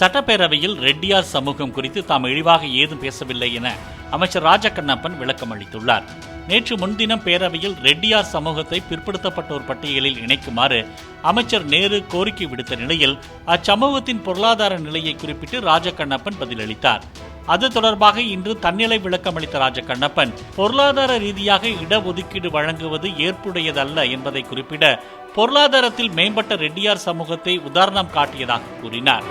சட்டப்பேரவையில் ரெட்டியார் சமூகம் குறித்து தாம் இழிவாக ஏதும் பேசவில்லை என அமைச்சர் ராஜகண்ணப்பன் விளக்கம் அளித்துள்ளார். நேற்று முன்தினம் பேரவையில் ரெட்டியார் சமூகத்தை பிற்படுத்தப்பட்டோர் பட்டியலில் இணைக்குமாறு அமைச்சர் நேரு கோரிக்கை விடுத்த நிலையில் அச்சமூகத்தின் பொருளாதார நிலையை குறிப்பிட்டு ராஜகண்ணப்பன் பதிலளித்தார். அது தொடர்பாக இன்று தன்னிலை விளக்கம் அளித்த ராஜகண்ணப்பன், பொருளாதார ரீதியாக இடஒதுக்கீடு வழங்குவது ஏற்புடையதல்ல என்பதை குறிப்பிட பொருளாதாரத்தில் மேம்பட்ட ரெட்டியார் சமூகத்தை உதாரணம் காட்டியதாக கூறினார்.